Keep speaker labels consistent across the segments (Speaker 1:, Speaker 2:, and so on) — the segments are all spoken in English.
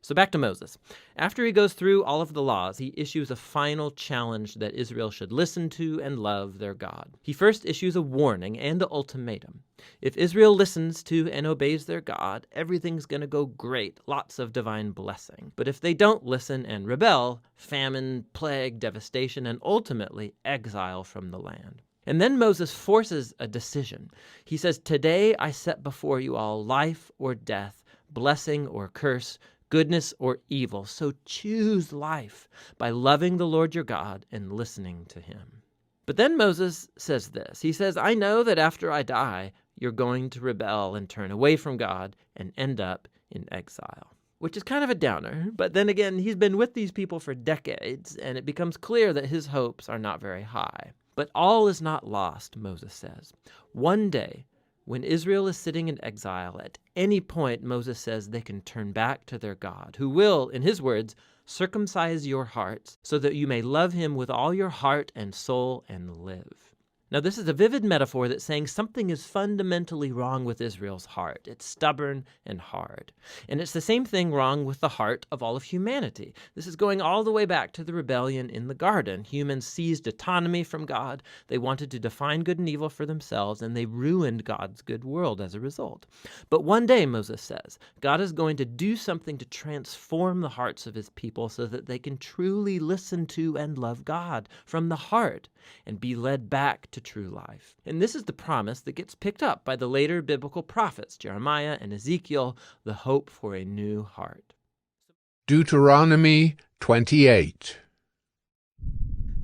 Speaker 1: So back to Moses. After he goes through all of the laws, he issues a final challenge that Israel should listen to and love their God. He first issues a warning and an ultimatum. If Israel listens to and obeys their God, everything's going to go great, lots of divine blessing. But if they don't listen and rebel, famine, plague, devastation, and ultimately exile from the land. And then Moses forces a decision. He says, "Today I set before you all life or death, blessing or curse, goodness or evil. So choose life by loving the Lord your God and listening to him." But then Moses says this. He says, "I know that after I die, you're going to rebel and turn away from God and end up in exile." Which is kind of a downer. But then again, he's been with these people for decades, and it becomes clear that his hopes are not very high. But all is not lost, Moses says. One day, when Israel is sitting in exile, at any point, Moses says they can turn back to their God, who will, in his words, circumcise your hearts so that you may love him with all your heart and soul and live. Now, this is a vivid metaphor that's saying something is fundamentally wrong with Israel's heart. It's stubborn and hard. And it's the same thing wrong with the heart of all of humanity. This is going all the way back to the rebellion in the garden. Humans seized autonomy from God. They wanted to define good and evil for themselves, and they ruined God's good world as a result. But one day, Moses says, God is going to do something to transform the hearts of his people so that they can truly listen to and love God from the heart and be led back to true life. And this is the promise that gets picked up by the later biblical prophets, Jeremiah and Ezekiel, the hope for a new heart.
Speaker 2: Deuteronomy 28.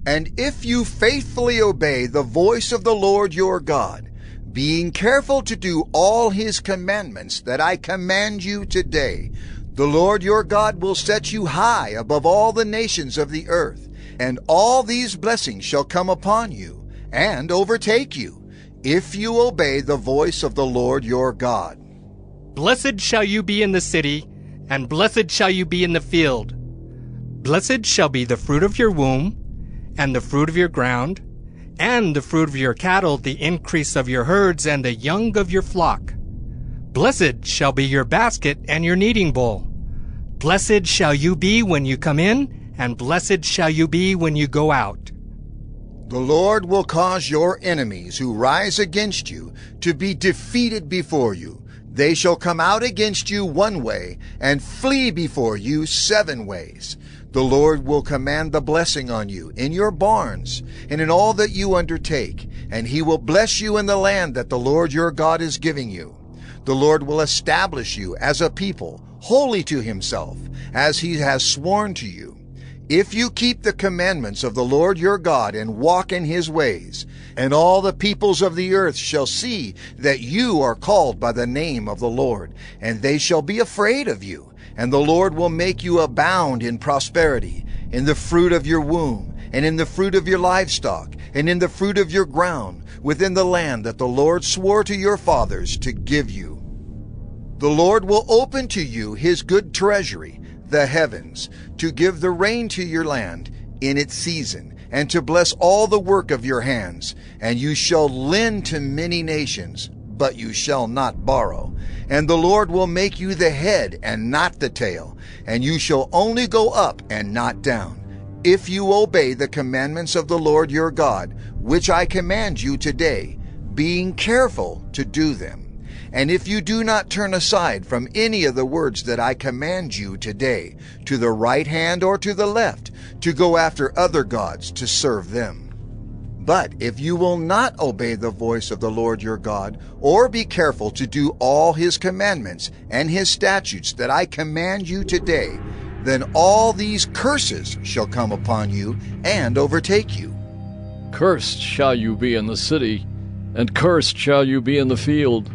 Speaker 3: And if you faithfully obey the voice of the Lord your God, being careful to do all his commandments that I command you today, the Lord your God will set you high above all the nations of the earth, and all these blessings shall come upon you and overtake you, if you obey the voice of the Lord your God.
Speaker 4: Blessed shall you be in the city, and blessed shall you be in the field. Blessed shall be the fruit of your womb, and the fruit of your ground, and the fruit of your cattle, the increase of your herds, and the young of your flock. Blessed shall be your basket and your kneading bowl. Blessed shall you be when you come in, and blessed shall you be when you go out.
Speaker 3: The Lord will cause your enemies who rise against you to be defeated before you. They shall come out against you one way and flee before you 7 ways. The Lord will command the blessing on you in your barns and in all that you undertake, and he will bless you in the land that the Lord your God is giving you. The Lord will establish you as a people, holy to himself, as he has sworn to you. If you keep the commandments of the Lord your God and walk in his ways, and all the peoples of the earth shall see that you are called by the name of the Lord, and they shall be afraid of you, and the Lord will make you abound in prosperity, in the fruit of your womb, and in the fruit of your livestock, and in the fruit of your ground, within the land that the Lord swore to your fathers to give you. The Lord will open to you his good treasury, the heavens, to give the rain to your land in its season, and to bless all the work of your hands. And you shall lend to many nations, but you shall not borrow. And the Lord will make you the head and not the tail, and you shall only go up and not down, if you obey the commandments of the Lord your God, which I command you today, being careful to do them. And if you do not turn aside from any of the words that I command you today, to the right hand or to the left, to go after other gods to serve them. But if you will not obey the voice of the Lord your God, or be careful to do all his commandments and his statutes that I command you today, then all these curses shall come upon you and overtake you.
Speaker 5: Cursed shall you be in the city, and cursed shall you be in the field.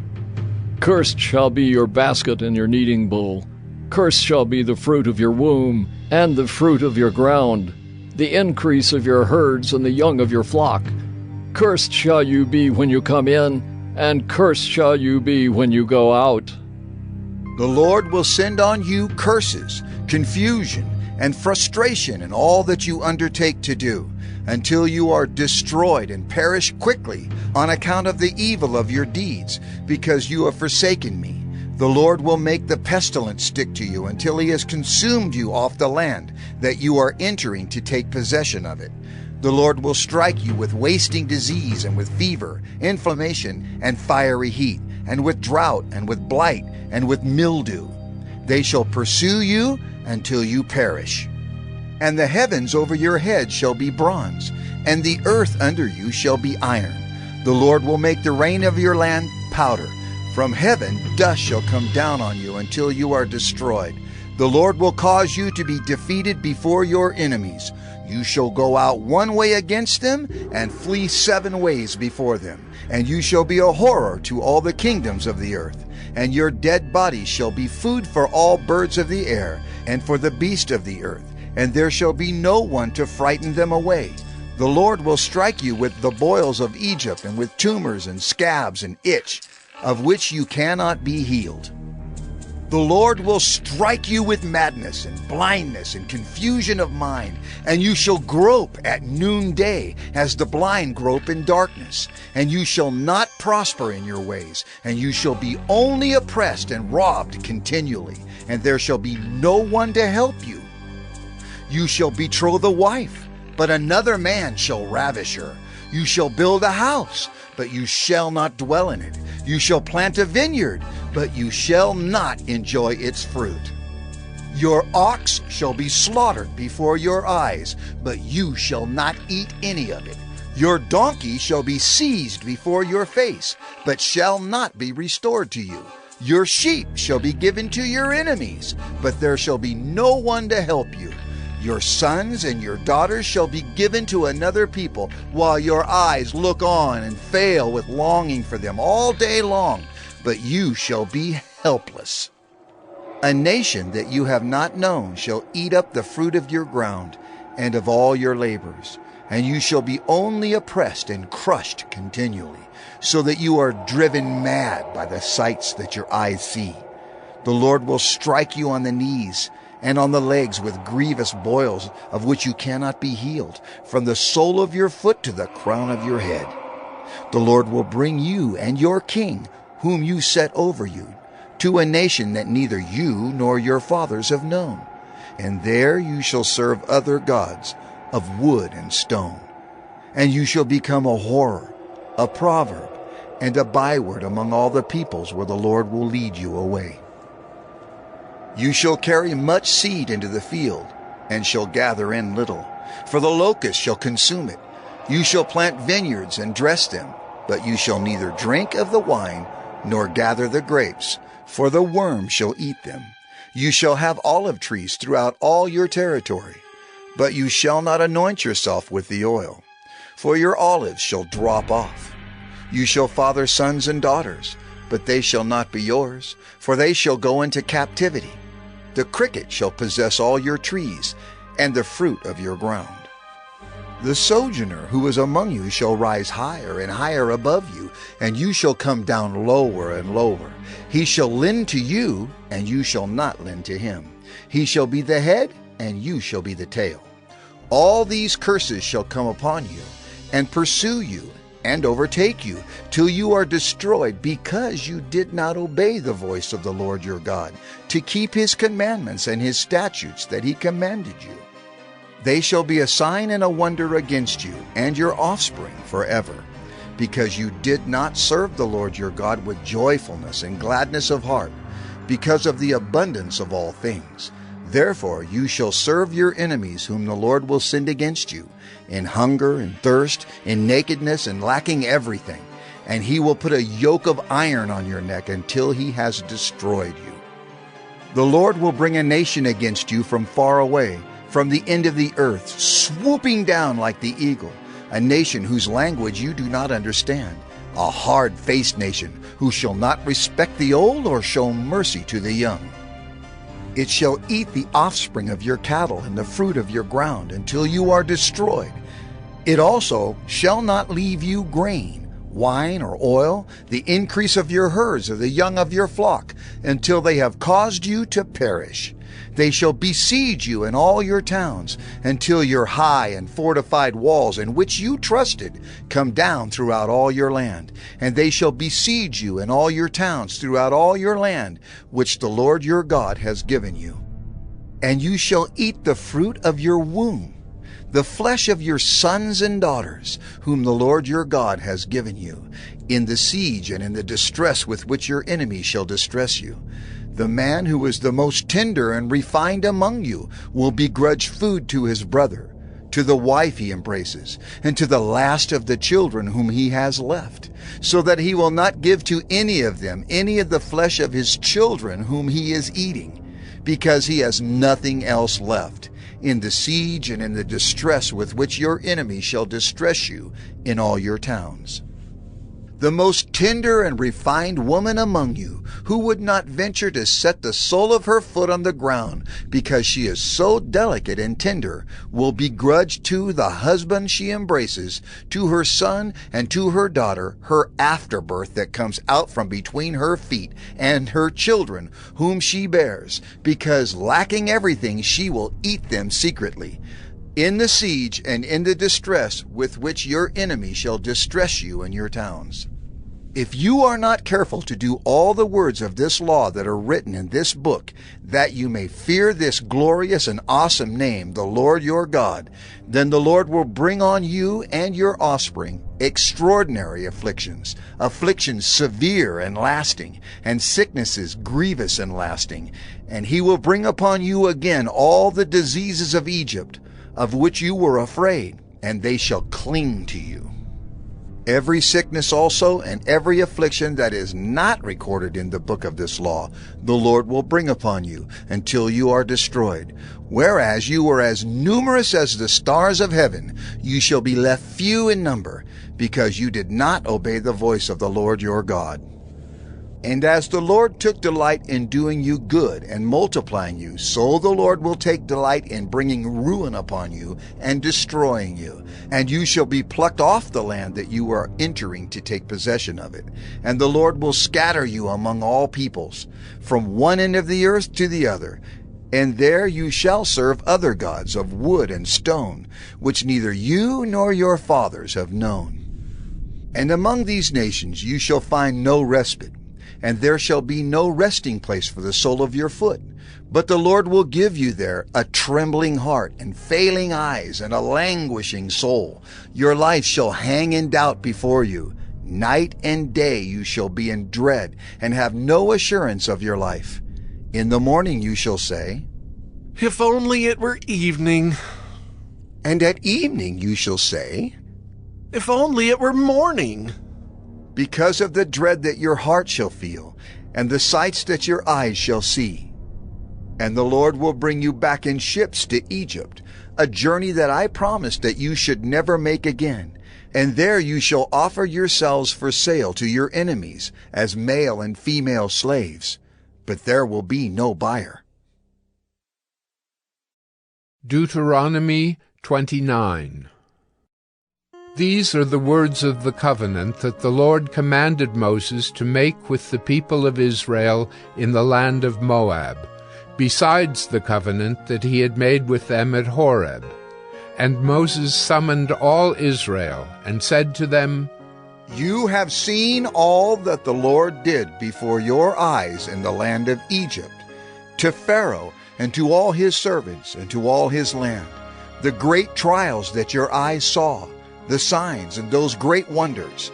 Speaker 5: Cursed shall be your basket and your kneading bowl. Cursed shall be the fruit of your womb, and the fruit of your ground, the increase of your herds and the young of your flock. Cursed shall you be when you come in, and cursed shall you be when you go out.
Speaker 3: The Lord will send on you curses, confusion, and frustration in all that you undertake to do, until you are destroyed and perish quickly on account of the evil of your deeds, because you have forsaken me. The Lord will make the pestilence stick to you until he has consumed you off the land that you are entering to take possession of it. The Lord will strike you with wasting disease and with fever, inflammation, and fiery heat, and with drought, and with blight, and with mildew. They shall pursue you until you perish. And the heavens over your head shall be bronze, and the earth under you shall be iron. The Lord will make the rain of your land powder. From heaven dust shall come down on you until you are destroyed. The Lord will cause you to be defeated before your enemies. You shall go out one way against them, and flee 7 ways before them. And you shall be a horror to all the kingdoms of the earth. And your dead bodies shall be food for all birds of the air, and for the beasts of the earth. And there shall be no one to frighten them away. The Lord will strike you with the boils of Egypt, and with tumors and scabs and itch, of which you cannot be healed. The Lord will strike you with madness and blindness and confusion of mind, and you shall grope at noonday as the blind grope in darkness. And you shall not prosper in your ways, and you shall be only oppressed and robbed continually, and there shall be no one to help you. You shall betroth a wife, but another man shall ravish her. You shall build a house, but you shall not dwell in it. You shall plant a vineyard, but you shall not enjoy its fruit. Your ox shall be slaughtered before your eyes, but you shall not eat any of it. Your donkey shall be seized before your face, but shall not be restored to you. Your sheep shall be given to your enemies, but there shall be no one to help you. Your sons and your daughters shall be given to another people, while your eyes look on and fail with longing for them all day long, but you shall be helpless. A nation that you have not known shall eat up the fruit of your ground and of all your labors, and you shall be only oppressed and crushed continually, so that you are driven mad by the sights that your eyes see. The Lord will strike you on the knees and on the legs with grievous boils, of which you cannot be healed, from the sole of your foot to the crown of your head. The Lord will bring you and your king, whom you set over you, to a nation that neither you nor your fathers have known. And there you shall serve other gods of wood and stone. And you shall become a horror, a proverb, and a byword among all the peoples where the Lord will lead you away. You shall carry much seed into the field, and shall gather in little, for the locust shall consume it. You shall plant vineyards and dress them, but you shall neither drink of the wine, nor gather the grapes, for the worm shall eat them. You shall have olive trees throughout all your territory, but you shall not anoint yourself with the oil, for your olives shall drop off. You shall father sons and daughters, but they shall not be yours, for they shall go into captivity. The cricket shall possess all your trees, and the fruit of your ground. The sojourner who is among you shall rise higher and higher above you, and you shall come down lower and lower. He shall lend to you, and you shall not lend to him. He shall be the head, and you shall be the tail. All these curses shall come upon you, and pursue you, and overtake you, till you are destroyed, because you did not obey the voice of the Lord your God, to keep his commandments and his statutes that he commanded you. They shall be a sign and a wonder against you and your offspring forever, because you did not serve the Lord your God with joyfulness and gladness of heart, because of the abundance of all things. Therefore you shall serve your enemies whom the Lord will send against you, in hunger and thirst, in nakedness and lacking everything. And he will put a yoke of iron on your neck until he has destroyed you. The Lord will bring a nation against you from far away, from the end of the earth, swooping down like the eagle, a nation whose language you do not understand, a hard-faced nation who shall not respect the old or show mercy to the young. It shall eat the offspring of your cattle and the fruit of your ground until you are destroyed. It also shall not leave you grain, wine, or oil, the increase of your herds or the young of your flock, until they have caused you to perish. They shall besiege you in all your towns, until your high and fortified walls in which you trusted come down throughout all your land. And they shall besiege you in all your towns throughout all your land, which the Lord your God has given you. And you shall eat the fruit of your womb, the flesh of your sons and daughters, whom the Lord your God has given you, in the siege and in the distress with which your enemy shall distress you. The man who is the most tender and refined among you will begrudge food to his brother, to the wife he embraces, and to the last of the children whom he has left, so that he will not give to any of them any of the flesh of his children whom he is eating, because he has nothing else left, in the siege and in the distress with which your enemy shall distress you in all your towns. The most tender and refined woman among you, who would not venture to set the sole of her foot on the ground, because she is so delicate and tender, will begrudge to the husband she embraces, to her son and to her daughter, her afterbirth that comes out from between her feet, and her children, whom she bears, because lacking everything she will eat them secretly, in the siege and in the distress with which your enemy shall distress you in your towns. If you are not careful to do all the words of this law that are written in this book, that you may fear this glorious and awesome name, the Lord your God, then the Lord will bring on you and your offspring extraordinary afflictions, afflictions severe and lasting, and sicknesses grievous and lasting. And he will bring upon you again all the diseases of Egypt, of which you were afraid, and they shall cling to you. Every sickness also and every affliction that is not recorded in the book of this law, the Lord will bring upon you until you are destroyed. Whereas you were as numerous as the stars of heaven, you shall be left few in number, because you did not obey the voice of the Lord your God. And as the Lord took delight in doing you good and multiplying you, so the Lord will take delight in bringing ruin upon you and destroying you. And you shall be plucked off the land that you are entering to take possession of it. And the Lord will scatter you among all peoples, from one end of the earth to the other. And there you shall serve other gods of wood and stone, which neither you nor your fathers have known. And among these nations you shall find no respite, and there shall be no resting place for the sole of your foot. But the Lord will give you there a trembling heart and failing eyes and a languishing soul. Your life shall hang in doubt before you. Night and day you shall be in dread and have no assurance of your life. In the morning you shall say,
Speaker 6: "If only it were evening."
Speaker 3: And at evening you shall say,
Speaker 6: "If only it were morning."
Speaker 3: Because of the dread that your heart shall feel, and the sights that your eyes shall see. And the Lord will bring you back in ships to Egypt, a journey that I promised that you should never make again. And there you shall offer yourselves for sale to your enemies as male and female slaves, but there will be no buyer.
Speaker 2: Deuteronomy 29. These are the words of the covenant that the Lord commanded Moses to make with the people of Israel in the land of Moab, besides the covenant that he had made with them at Horeb. And Moses summoned all Israel, and said to them,
Speaker 3: You have seen all that the Lord did before your eyes in the land of Egypt, to Pharaoh and to all his servants and to all his land, the great trials that your eyes saw, the signs and those great wonders.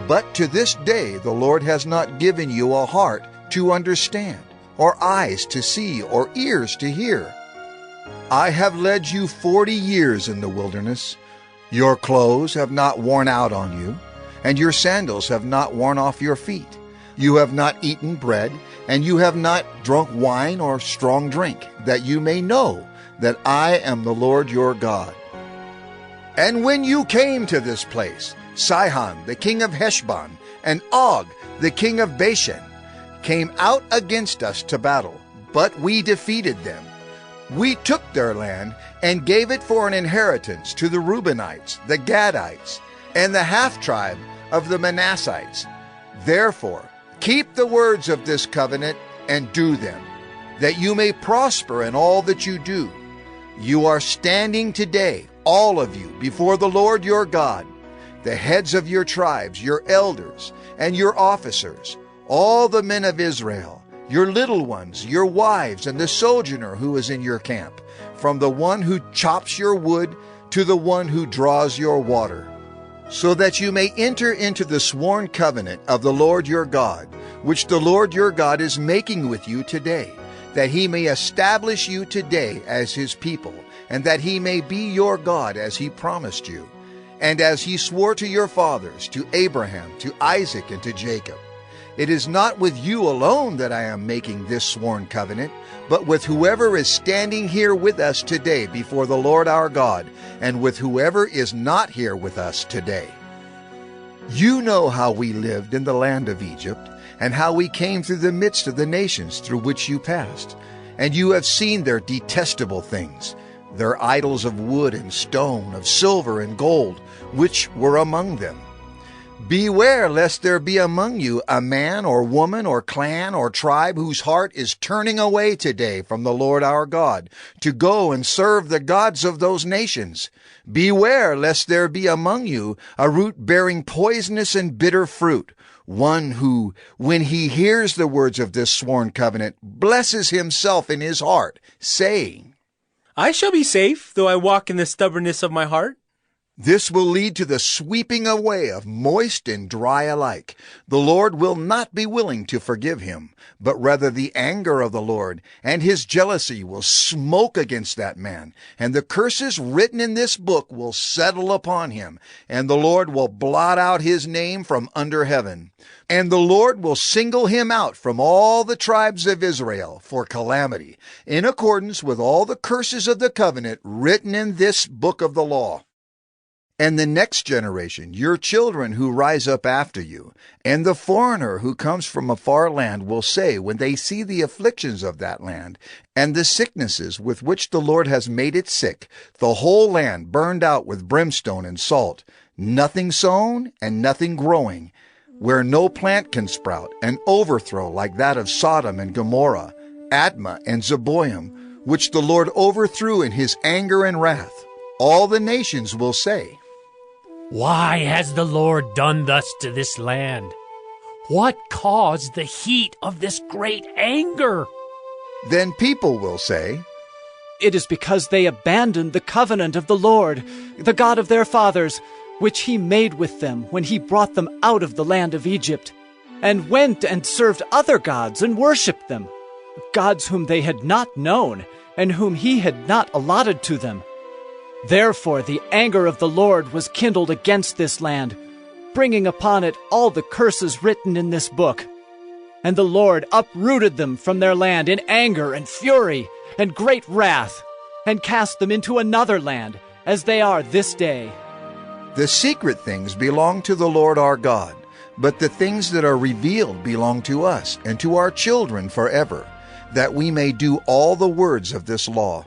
Speaker 3: But to this day the Lord has not given you a heart to understand, or eyes to see, or ears to hear. I have led you 40 years in the wilderness. Your clothes have not worn out on you, and your sandals have not worn off your feet. You have not eaten bread, and you have not drunk wine or strong drink, that you may know that I am the Lord your God. And when you came to this place, Sihon, the king of Heshbon, and Og, the king of Bashan, came out against us to battle, but we defeated them. We took their land and gave it for an inheritance to the Reubenites, the Gadites, and the half-tribe of the Manassites. Therefore, keep the words of this covenant and do them. that you may prosper in all that you do. You are standing today, all of you, before the Lord your God, the heads of your tribes, your elders, and your officers, all the men of Israel, your little ones, your wives, and the sojourner who is in your camp, from the one who chops your wood to the one who draws your water, so that you may enter into the sworn covenant of the Lord your God, which the Lord your God is making with you today, that he may establish you today as his people, and that he may be your God as he promised you, and as he swore to your fathers, to Abraham, to Isaac, and to Jacob. It is not with you alone that I am making this sworn covenant, but with whoever is standing here with us today before the Lord our God, and with whoever is not here with us today. You know how we lived in the land of Egypt, and how we came through the midst of the nations through which you passed. And you have seen their detestable things, their idols of wood and stone, of silver and gold, which were among them. Beware lest there be among you a man or woman or clan or tribe whose heart is turning away today from the Lord our God, to go and serve the gods of those nations. Beware lest there be among you a root bearing poisonous and bitter fruit, one who, when he hears the words of this sworn covenant, blesses himself in his heart, saying,
Speaker 7: I shall be safe, though I walk in the stubbornness of my heart.
Speaker 3: This will lead to the sweeping away of moist and dry alike. The Lord will not be willing to forgive him, but rather the anger of the Lord and his jealousy will smoke against that man, and the curses written in this book will settle upon him, and the Lord will blot out his name from under heaven. And the Lord will single him out from all the tribes of Israel for calamity, in accordance with all the curses of the covenant written in this book of the law. And the next generation, your children who rise up after you, and the foreigner who comes from a far land will say, when they see the afflictions of that land, and the sicknesses with which the Lord has made it sick, the whole land burned out with brimstone and salt, nothing sown and nothing growing, where no plant can sprout, an overthrow like that of Sodom and Gomorrah, Admah and Zeboim, which the Lord overthrew in his anger and wrath. All the nations will say,
Speaker 8: Why has the Lord done thus to this land? What caused the heat of this great anger?
Speaker 3: Then people will say,
Speaker 9: It is because they abandoned the covenant of the Lord, the God of their fathers, which he made with them when he brought them out of the land of Egypt, and went and served other gods and worshipped them, gods whom they had not known, and whom he had not allotted to them. Therefore the anger of the Lord was kindled against this land, bringing upon it all the curses written in this book. And the Lord uprooted them from their land in anger and fury and great wrath, and cast them into another land, as they are this day.
Speaker 3: The secret things belong to the Lord our God, but the things that are revealed belong to us and to our children forever, that we may do all the words of this law.